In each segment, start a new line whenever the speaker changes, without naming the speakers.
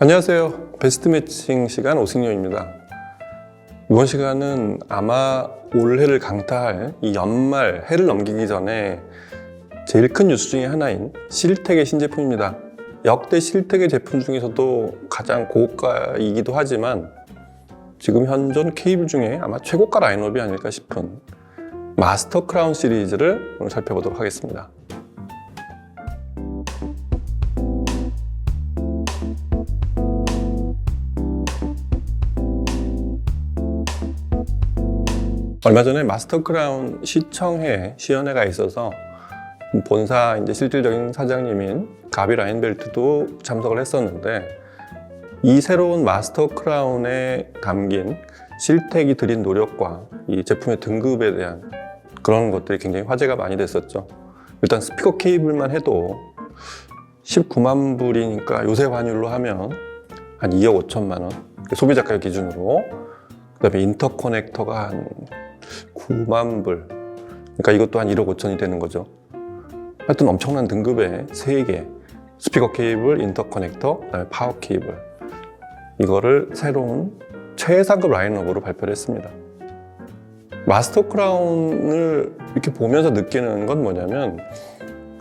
안녕하세요. 베스트 매칭 시간 오승용입니다. 이번 시간은 아마 올해를 강타할 이 연말 해를 넘기기 전에 제일 큰 뉴스 중에 하나인 실텍의 신제품입니다. 역대 실텍의 제품 중에서도 가장 고가이기도 하지만 지금 현존 케이블 중에 아마 최고가 라인업이 아닐까 싶은 마스터 크라운 시리즈를 오늘 살펴보도록 하겠습니다. 얼마 전에 마스터 크라운 시청회 시연회가 있어서 본사 이제 실질적인 사장님인 가비 라인벨트도 참석을 했었는데, 이 새로운 마스터 크라운에 담긴 실텍이 들인 노력과 이 제품의 등급에 대한 그런 것들이 굉장히 화제가 많이 됐었죠. 일단 스피커 케이블만 해도 19만 불이니까 요새 환율로 하면 한 2억 5천만 원, 소비자 가격 기준으로. 그 다음에 인터커넥터가 한 9만 불, 그러니까 이것도 한 1억 5천이 되는 거죠. 하여튼 엄청난 등급의 3개, 스피커 케이블, 인터커넥터, 그다음에 파워 케이블, 이거를 새로운 최상급 라인업으로 발표를 했습니다. 마스터 크라운을 이렇게 보면서 느끼는 건 뭐냐면,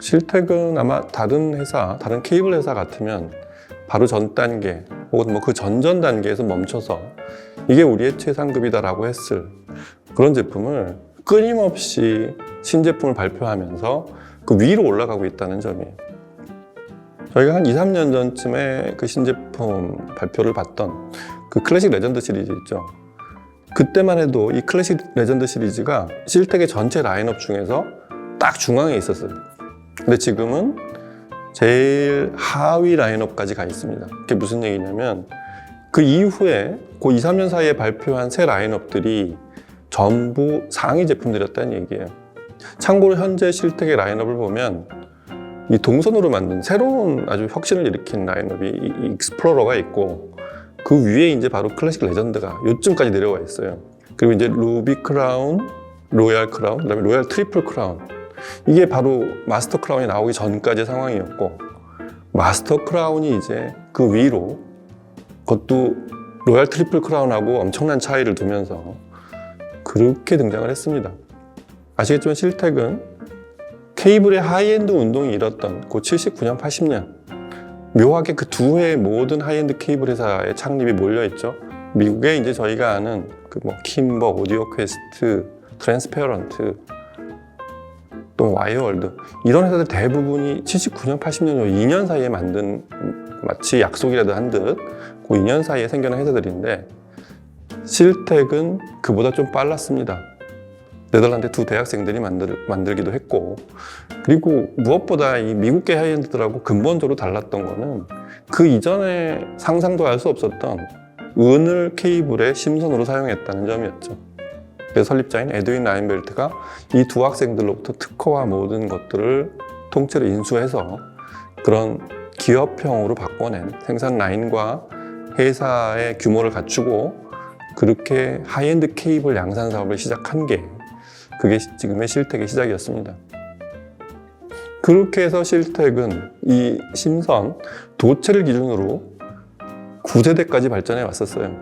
실텍은 아마 다른 회사, 다른 케이블 회사 같으면 바로 전 단계 혹은 뭐 그 전전 단계에서 멈춰서 이게 우리의 최상급이다라고 했을 그런 제품을 끊임없이 신제품을 발표하면서 그 위로 올라가고 있다는 점이에요. 저희가 한 2, 3년 전쯤에 그 신제품 발표를 봤던 그 클래식 레전드 시리즈 있죠. 그때만 해도 이 클래식 레전드 시리즈가 실텍의 전체 라인업 중에서 딱 중앙에 있었어요. 근데 지금은 제일 하위 라인업까지 가 있습니다. 그게 무슨 얘기냐면, 그 이후에 그 2, 3년 사이에 발표한 새 라인업들이 전부 상위 제품들이었다는 얘기예요. 참고로 현재 실텍의 라인업을 보면 이 동선으로 만든 새로운 아주 혁신을 일으킨 라인업이 이 익스플로러가 있고, 그 위에 이제 바로 클래식 레전드가 요쯤까지 내려와 있어요. 그리고 이제 루비 크라운, 로얄 크라운, 그다음에 로얄 트리플 크라운, 이게 바로 마스터 크라운이 나오기 전까지의 상황이었고, 마스터 크라운이 이제 그 위로, 그것도 로얄 트리플 크라운하고 엄청난 차이를 두면서 그렇게 등장을 했습니다. 아시겠지만 실텍은 케이블의 하이엔드 운동이 일었던 그 79년, 80년, 묘하게 그 두 해의 모든 하이엔드 케이블 회사의 창립이 몰려있죠. 미국에 이제 저희가 아는 그 뭐 킴버, 오디오 퀘스트, 트랜스페어런트, 또 와이어월드, 이런 회사들 대부분이 79년, 80년 요 2년 사이에 만든, 마치 약속이라도 한 듯 그 2년 사이에 생겨난 회사들인데, 실텍은 그보다 좀 빨랐습니다. 네덜란드 두 대학생들이 만들기도 했고, 그리고 무엇보다 이 미국계 하이엔드들하고 근본적으로 달랐던 거는 그 이전에 상상도 할 수 없었던 은을 케이블의 심선으로 사용했다는 점이었죠. 그래서 설립자인 에드윈 라인벨트가 이 두 학생들로부터 특허와 모든 것들을 통째로 인수해서 그런 기업형으로 바꿔낸 생산 라인과 회사의 규모를 갖추고 그렇게 하이엔드 케이블 양산 사업을 시작한 게, 그게 지금의 실텍의 시작이었습니다. 그렇게 해서 실텍은 이 심선, 도체를 기준으로 9세대까지 발전해 왔었어요.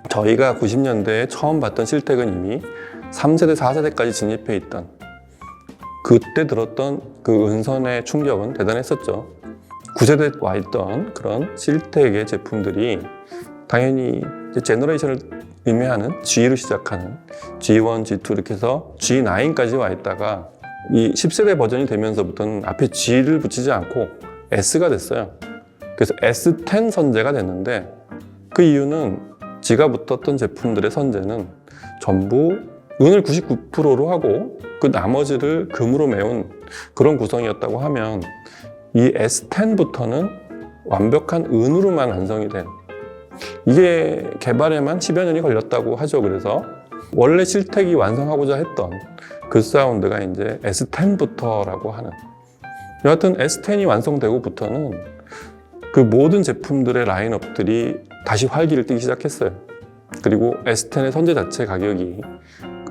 저희가 90년대에 처음 봤던 실텍은 이미 3세대, 4세대까지 진입해 있던, 그때 들었던 그 은선의 충격은 대단했었죠. 9세대에 와 있던 그런 실텍의 제품들이 당연히 이제 제너레이션을 의미하는 G로 시작하는 G1, G2 이렇게 해서 G9까지 와 있다가 이 10세대 버전이 되면서부터는 앞에 G를 붙이지 않고 S가 됐어요. 그래서 S10 선제가 됐는데, 그 이유는 G가 붙었던 제품들의 선제는 전부 은을 99%로 하고 그 나머지를 금으로 메운 그런 구성이었다고 하면, 이 S10부터는 완벽한 은으로만 완성이 된, 이게 개발에만 10여 년이 걸렸다고 하죠. 그래서 원래 실텍이 완성하고자 했던 그 사운드가 이제 S10부터라고 하는, 여하튼 S10이 완성되고부터는 그 모든 제품들의 라인업들이 다시 활기를 띠기 시작했어요. 그리고 S10의 선제 자체 가격이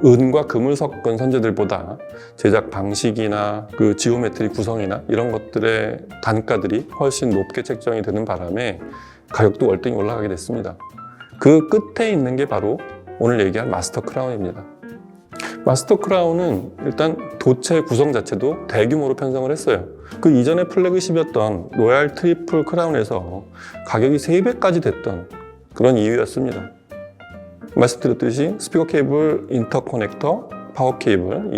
은과 금을 섞은 선재들보다 제작 방식이나 그 지오메트리 구성이나 이런 것들의 단가들이 훨씬 높게 책정이 되는 바람에 가격도 월등히 올라가게 됐습니다. 그 끝에 있는 게 바로 오늘 얘기할 마스터 크라운입니다. 마스터 크라운은 일단 도체 구성 자체도 대규모로 편성을 했어요. 그 이전에 플래그십이었던 로얄 트리플 크라운에서 가격이 3배까지 됐던 그런 이유였습니다. 말씀드렸듯이 스피커 케이블, 인터커넥터, 파워 케이블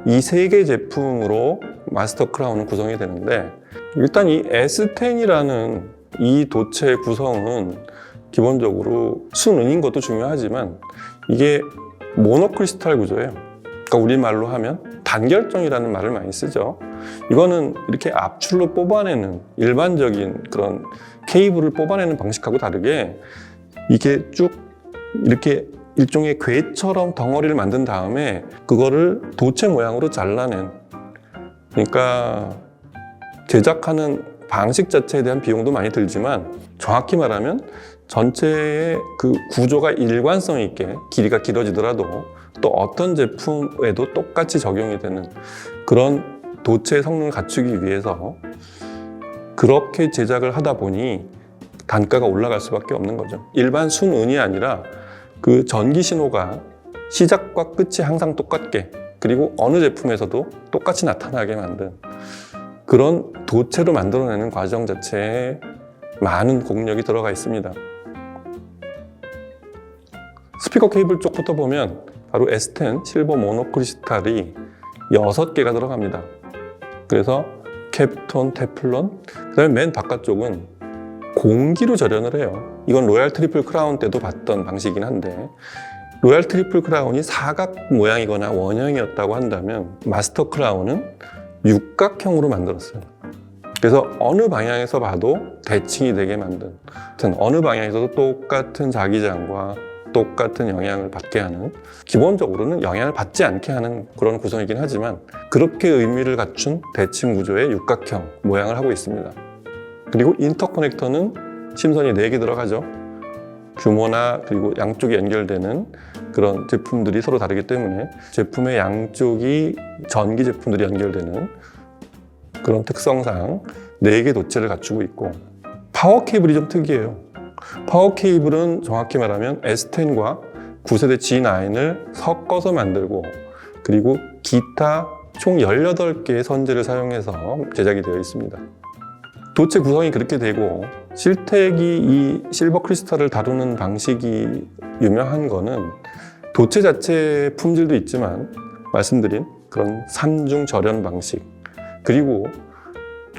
이 세 개 제품으로 마스터 크라운은 구성이 되는데, 일단 이 S10이라는 이 도체 구성은 기본적으로 순은인 것도 중요하지만 이게 모노크리스탈 구조예요. 그러니까 우리말로 하면 단결정이라는 말을 많이 쓰죠. 이거는 이렇게 압출로 뽑아내는 일반적인 그런 케이블을 뽑아내는 방식하고 다르게 이게 쭉 이렇게 일종의 궤처럼 덩어리를 만든 다음에 그거를 도체 모양으로 잘라낸, 그러니까 제작하는 방식 자체에 대한 비용도 많이 들지만 정확히 말하면 전체의 그 구조가 일관성 있게 길이가 길어지더라도 또 어떤 제품에도 똑같이 적용이 되는 그런 도체의 성능을 갖추기 위해서 그렇게 제작을 하다 보니 단가가 올라갈 수밖에 없는 거죠. 일반 순은이 아니라 그 전기 신호가 시작과 끝이 항상 똑같게, 그리고 어느 제품에서도 똑같이 나타나게 만든 그런 도체로 만들어내는 과정 자체에 많은 공력이 들어가 있습니다. 스피커 케이블 쪽부터 보면 바로 S10 실버 모노크리스탈이 6개가 들어갑니다. 그래서 캡톤, 테플론, 그 다음에 맨 바깥쪽은 공기로 절연을 해요. 이건 로얄 트리플 크라운 때도 봤던 방식이긴 한데, 로얄 트리플 크라운이 사각 모양이거나 원형이었다고 한다면 마스터 크라운은 육각형으로 만들었어요. 그래서 어느 방향에서 봐도 대칭이 되게 만든, 하여튼 어느 방향에서도 똑같은 자기장과 똑같은 영향을 받게 하는, 기본적으로는 영향을 받지 않게 하는 그런 구성이긴 하지만 그렇게 의미를 갖춘 대칭 구조의 육각형 모양을 하고 있습니다. 그리고 인터커넥터는 심선이 4개 들어가죠. 규모나 그리고 양쪽이 연결되는 그런 제품들이 서로 다르기 때문에 제품의 양쪽이 전기 제품들이 연결되는 그런 특성상 4개 도체를 갖추고 있고, 파워 케이블이 좀 특이해요. 파워 케이블은 정확히 말하면 S10과 9세대 G9을 섞어서 만들고, 그리고 기타 총 18개의 선재를 사용해서 제작이 되어 있습니다. 도체 구성이 그렇게 되고, 실텍이 이 실버 크리스탈을 다루는 방식이 유명한 거는 도체 자체의 품질도 있지만 말씀드린 그런 3중 절연 방식, 그리고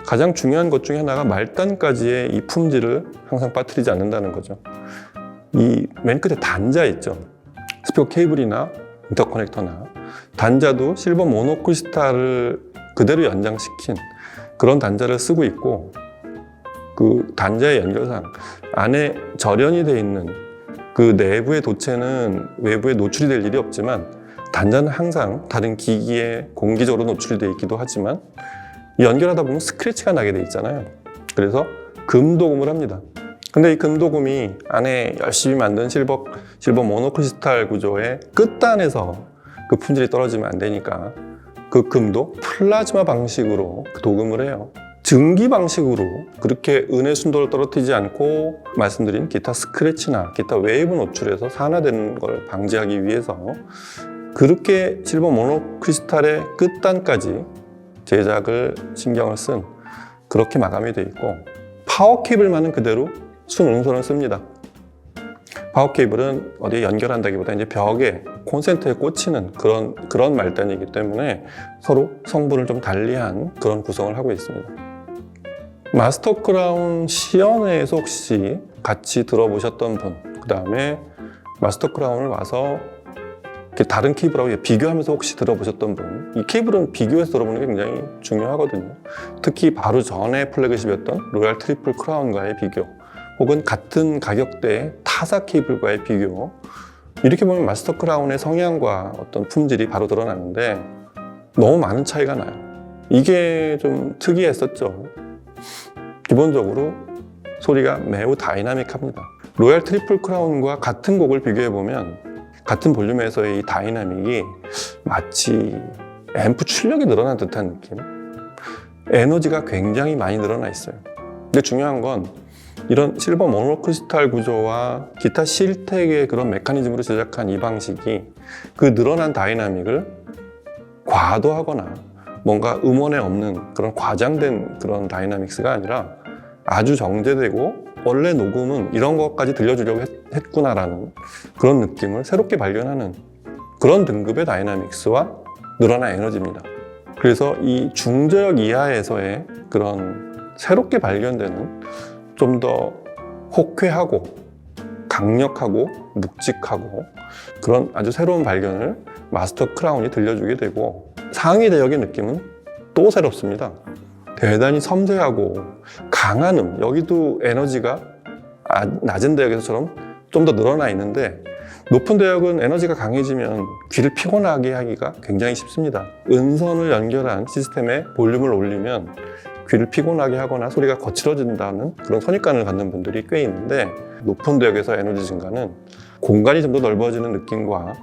가장 중요한 것 중에 하나가 말단까지의 이 품질을 항상 빠뜨리지 않는다는 거죠. 이 맨 끝에 단자 있죠. 스피커 케이블이나 인터커넥터나 단자도 실버 모노크리스탈을 그대로 연장시킨 그런 단자를 쓰고 있고, 그 단자의 연결상 안에 절연이 되어 있는 그 내부의 도체는 외부에 노출이 될 일이 없지만 단자는 항상 다른 기기에 공기적으로 노출이 되어 있기도 하지만 연결하다 보면 스크래치가 나게 돼 있잖아요. 그래서 금도금을 합니다. 근데 이 금도금이 안에 열심히 만든 실버 모노크리스탈 구조의 끝단에서 그 품질이 떨어지면 안 되니까 그 금도 플라즈마 방식으로 도금을 해요. 증기 방식으로 그렇게 은의 순도를 떨어뜨리지 않고 말씀드린 기타 스크래치나 기타 웨이브 노출에서 산화되는 걸 방지하기 위해서 그렇게 실버 모노크리스탈의 끝단까지 제작을 신경을 쓴, 그렇게 마감이 되어 있고, 파워 케이블만은 그대로 순응선을 씁니다. 파워 케이블은 어디에 연결한다기보다 이제 벽에 콘센트에 꽂히는 그런 말단이기 때문에 서로 성분을 좀 달리한 그런 구성을 하고 있습니다. 마스터 크라운 시연회에서 혹시 같이 들어보셨던 분, 그 다음에 마스터 크라운을 와서 다른 케이블하고 비교하면서 혹시 들어보셨던 분, 이 케이블은 비교해서 들어보는 게 굉장히 중요하거든요. 특히 바로 전에 플래그십이었던 로얄 트리플 크라운과의 비교, 혹은 같은 가격대의 타사 케이블과의 비교, 이렇게 보면 마스터 크라운의 성향과 어떤 품질이 바로 드러나는데 너무 많은 차이가 나요. 이게 좀 특이했었죠. 기본적으로 소리가 매우 다이나믹합니다. 로얄 트리플 크라운과 같은 곡을 비교해보면 같은 볼륨에서의 이 다이나믹이 마치 앰프 출력이 늘어난 듯한 느낌, 에너지가 굉장히 많이 늘어나 있어요. 근데 중요한 건 이런 실버 모노크리스탈 구조와 기타 실텍의 그런 메커니즘으로 제작한 이 방식이 그 늘어난 다이나믹을 과도하거나 뭔가 음원에 없는 그런 과장된 그런 다이나믹스가 아니라 아주 정제되고 원래 녹음은 이런 것까지 들려주려고 했구나라는 그런 느낌을 새롭게 발견하는 그런 등급의 다이나믹스와 늘어난 에너지입니다. 그래서 이 중저역 이하에서의 그런 새롭게 발견되는 좀 더 호쾌하고 강력하고 묵직하고 그런 아주 새로운 발견을 마스터 크라운이 들려주게 되고, 상위 대역의 느낌은 또 새롭습니다. 대단히 섬세하고 강한 여기도 에너지가 낮은 대역에서처럼 좀 더 늘어나 있는데, 높은 대역은 에너지가 강해지면 귀를 피곤하게 하기가 굉장히 쉽습니다. 음선을 연결한 시스템에 볼륨을 올리면 귀를 피곤하게 하거나 소리가 거칠어진다는 그런 선입관을 갖는 분들이 꽤 있는데, 높은 대역에서 에너지 증가는 공간이 좀 더 넓어지는 느낌과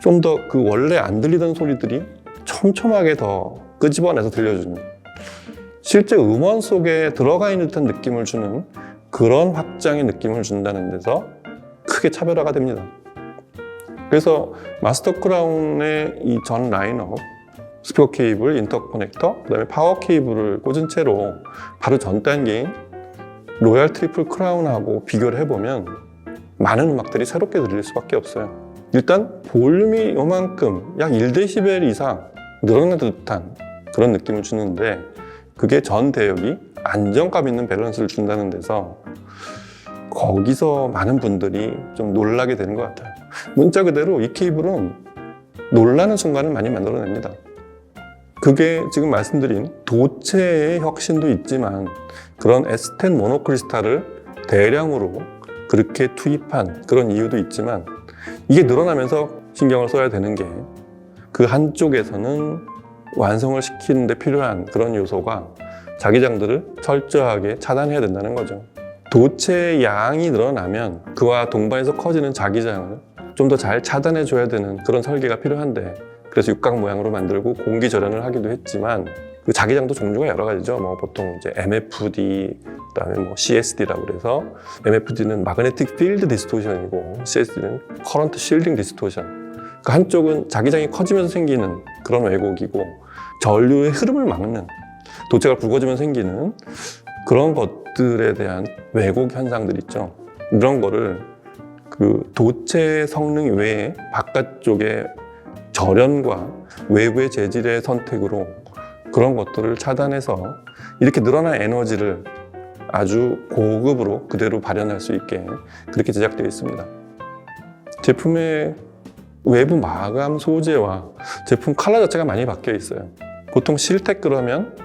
좀 더 그 원래 안 들리던 소리들이 촘촘하게 더 끄집어내서 들려주는, 실제 음원 속에 들어가 있는 듯한 느낌을 주는 그런 확장의 느낌을 준다는 데서 크게 차별화가 됩니다. 그래서 마스터 크라운의 이 전 라인업, 스피커 케이블, 인터커넥터, 그다음에 파워 케이블을 꽂은 채로 바로 전 단계인 로얄 트리플 크라운하고 비교를 해보면 많은 음악들이 새롭게 들릴 수밖에 없어요. 일단 볼륨이 요만큼 약 1dB 이상 늘어난 듯한 그런 느낌을 주는데, 그게 전 대역이 안정감 있는 밸런스를 준다는 데서 거기서 많은 분들이 좀 놀라게 되는 것 같아요. 문자 그대로 이 케이블은 놀라는 순간을 많이 만들어냅니다. 그게 지금 말씀드린 도체의 혁신도 있지만 그런 S10 모노크리스탈을 대량으로 그렇게 투입한 그런 이유도 있지만, 이게 늘어나면서 신경을 써야 되는 게 그 한쪽에서는 완성을 시키는 데 필요한 그런 요소가 자기장들을 철저하게 차단해야 된다는 거죠. 도체의 양이 늘어나면 그와 동반해서 커지는 자기장을 좀 더 잘 차단해 줘야 되는 그런 설계가 필요한데, 그래서 육각 모양으로 만들고 공기 절연을 하기도 했지만, 그 자기장도 종류가 여러 가지죠. 뭐 보통 이제 MFD, 그다음에 뭐 CSD라고 그래서, MFD는 Magnetic Field Distortion이고 CSD는 Current Shielding Distortion. 그 한쪽은 자기장이 커지면서 생기는 그런 왜곡이고, 전류의 흐름을 막는, 도체가 굵어지면 생기는 그런 것들에 대한 왜곡 현상들 있죠. 이런 거를 그 도체 성능 외에 바깥쪽의 절연과 외부의 재질의 선택으로 그런 것들을 차단해서 이렇게 늘어난 에너지를 아주 고급으로 그대로 발현할 수 있게 그렇게 제작되어 있습니다. 제품의 외부 마감 소재와 제품 컬러 자체가 많이 바뀌어 있어요. 보통 실텍 그러면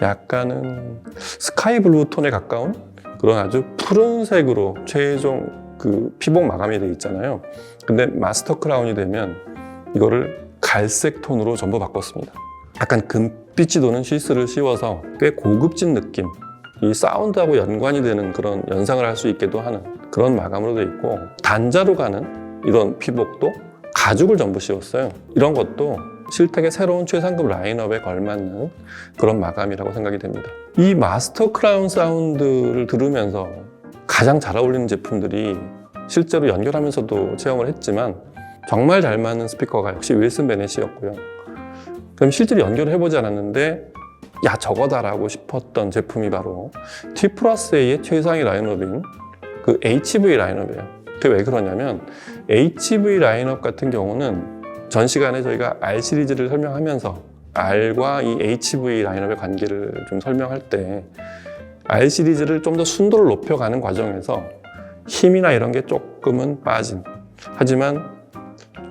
약간은 스카이 블루 톤에 가까운 그런 아주 푸른색으로 최종 그 피복 마감이 되어 있잖아요. 근데 마스터 크라운이 되면 이거를 갈색 톤으로 전부 바꿨습니다. 약간 금빛이 도는 시스를 씌워서 꽤 고급진 느낌, 이 사운드하고 연관이 되는 그런 연상을 할 수 있게도 하는 그런 마감으로 되어 있고, 단자로 가는 이런 피복도 가죽을 전부 씌웠어요. 이런 것도 실텍의 새로운 최상급 라인업에 걸맞는 그런 마감이라고 생각이 됩니다. 이 마스터 크라운 사운드를 들으면서 가장 잘 어울리는 제품들이 실제로 연결하면서도 체험을 했지만 정말 잘 맞는 스피커가 역시 윌슨 베넷이었고요. 그럼 실제로 연결을 해보지 않았는데 야 저거다라고 싶었던 제품이 바로 T+A의 최상위 라인업인 그 HV 라인업이에요. 그게 왜 그러냐면 HV 라인업 같은 경우는 전 시간에 저희가 R 시리즈를 설명하면서 R과 이 HV 라인업의 관계를 좀 설명할 때 R 시리즈를 좀 더 순도를 높여가는 과정에서 힘이나 이런 게 조금은 빠진, 하지만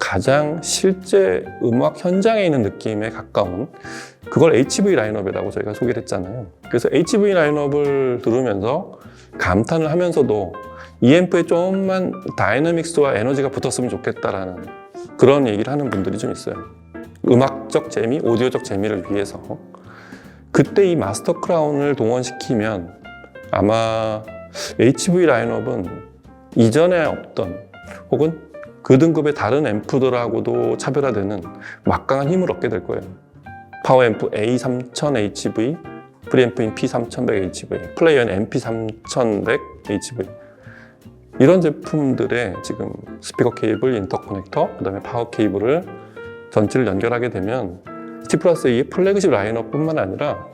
가장 실제 음악 현장에 있는 느낌에 가까운 그걸 HV 라인업이라고 저희가 소개를 했잖아요. 그래서 HV 라인업을 들으면서 감탄을 하면서도 이 앰프에 좀만 다이내믹스와 에너지가 붙었으면 좋겠다라는 그런 얘기를 하는 분들이 좀 있어요. 음악적 재미, 오디오적 재미를 위해서. 그때 이 마스터 크라운을 동원시키면 아마 HV 라인업은 이전에 없던 혹은 그 등급의 다른 앰프들하고도 차별화되는 막강한 힘을 얻게 될 거예요. 파워앰프 A3100HV, 프리앰프인 P3100HV, 플레이어인 MP3100HV, 이런 제품들의 지금 스피커 케이블, 인터커넥터, 그 다음에 파워 케이블을 전체를 연결하게 되면 T+A의 플래그십 라인업뿐만 아니라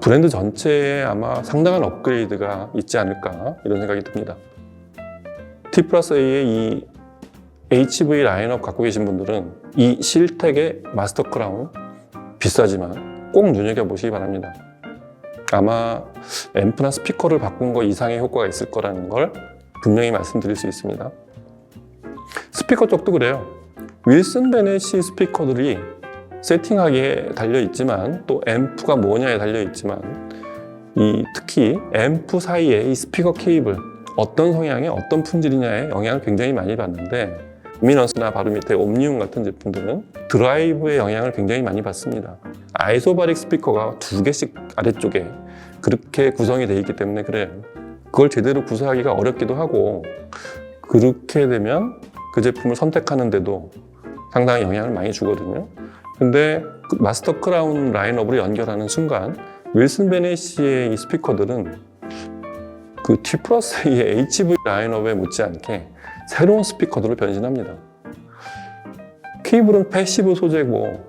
브랜드 전체에 아마 상당한 업그레이드가 있지 않을까 이런 생각이 듭니다. T+A의 이 HV 라인업 갖고 계신 분들은 이 실텍의 마스터 크라운 비싸지만 꼭 눈여겨보시기 바랍니다. 아마 앰프나 스피커를 바꾼 거 이상의 효과가 있을 거라는 걸 분명히 말씀드릴 수 있습니다. 스피커 쪽도 그래요. 윌슨 베넷이 스피커들이 세팅하기에 달려있지만 또 앰프가 뭐냐에 달려있지만 특히 앰프 사이에 이 스피커 케이블 어떤 성향의 어떤 품질이냐에 영향을 굉장히 많이 받는데 루미넌스나 바로 밑에 옴니움 같은 제품들은 드라이브의 영향을 굉장히 많이 받습니다. 아이소바릭 스피커가 2개씩 아래쪽에 그렇게 구성이 되어 있기 때문에 그래요. 그걸 제대로 구사하기가 어렵기도 하고 그렇게 되면 그 제품을 선택하는데도 상당히 영향을 많이 주거든요. 근데 그 마스터 크라운 라인업으로 연결하는 순간 윌슨 베넷의 이 스피커들은 그 T+A의 HV 라인업에 못지않게 새로운 스피커들로 변신합니다. 케이블은 패시브 소재고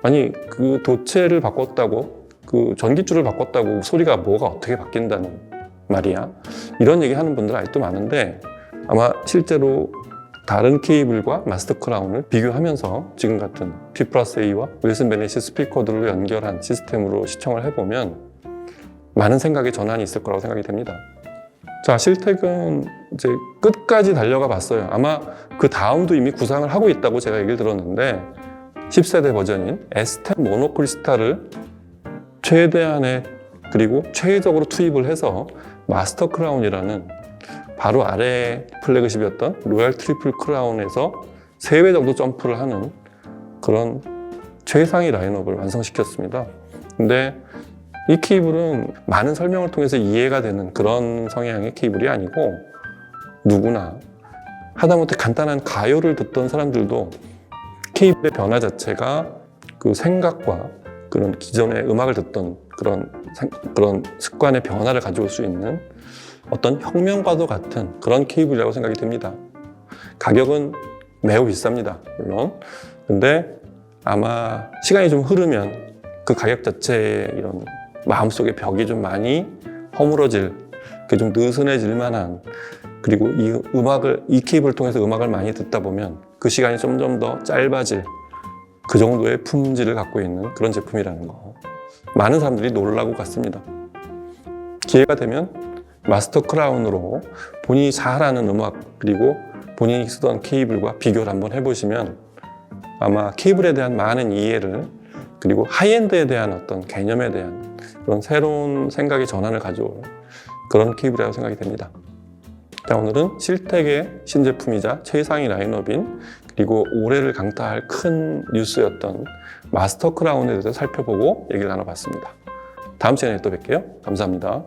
아니 그 도체를 바꿨다고 그 전기줄을 바꿨다고 소리가 뭐가 어떻게 바뀐다는 말이야. 이런 얘기 하는 분들 아직도 많은데 아마 실제로 다른 케이블과 마스터 크라운을 비교하면서 지금 같은 T+A와 윌슨 베넷의 스피커들로 연결한 시스템으로 시청을 해보면 많은 생각의 전환이 있을 거라고 생각이 됩니다. 자, 실텍은 이제 끝까지 달려가 봤어요. 아마 그 다음도 이미 구상을 하고 있다고 제가 얘기를 들었는데 10세대 버전인 S10 모노크리스탈을 최대한의 그리고 최적으로 투입을 해서 마스터 크라운이라는 바로 아래 플래그십이었던 로얄 트리플 크라운에서 3배 정도 점프를 하는 그런 최상위 라인업을 완성시켰습니다. 근데 이 케이블은 많은 설명을 통해서 이해가 되는 그런 성향의 케이블이 아니고 누구나 하다못해 간단한 가요를 듣던 사람들도 케이블의 변화 자체가 그 생각과 그런 기존의 음악을 듣던 그런 습관의 변화를 가져올 수 있는 어떤 혁명과도 같은 그런 케이블이라고 생각이 듭니다. 가격은 매우 비쌉니다, 물론. 근데 아마 시간이 좀 흐르면 그 가격 자체의 이런 마음속의 벽이 좀 많이 허물어질, 좀 느슨해질 만한, 그리고 이 케이블을 통해서 음악을 많이 듣다 보면 그 시간이 점점 더 짧아질 그 정도의 품질을 갖고 있는 그런 제품이라는 거. 많은 사람들이 놀라고 갔습니다. 기회가 되면 마스터 크라운으로 본인이 잘 아는 음악 그리고 본인이 쓰던 케이블과 비교를 한번 해보시면 아마 케이블에 대한 많은 이해를 그리고 하이엔드에 대한 어떤 개념에 대한 그런 새로운 생각의 전환을 가져올 그런 케이블이라고 생각이 됩니다. 자, 오늘은 실텍의 신제품이자 최상위 라인업인 그리고 올해를 강타할 큰 뉴스였던 마스터 크라운에 대해서 살펴보고 얘기를 나눠봤습니다. 다음 시간에 또 뵐게요. 감사합니다.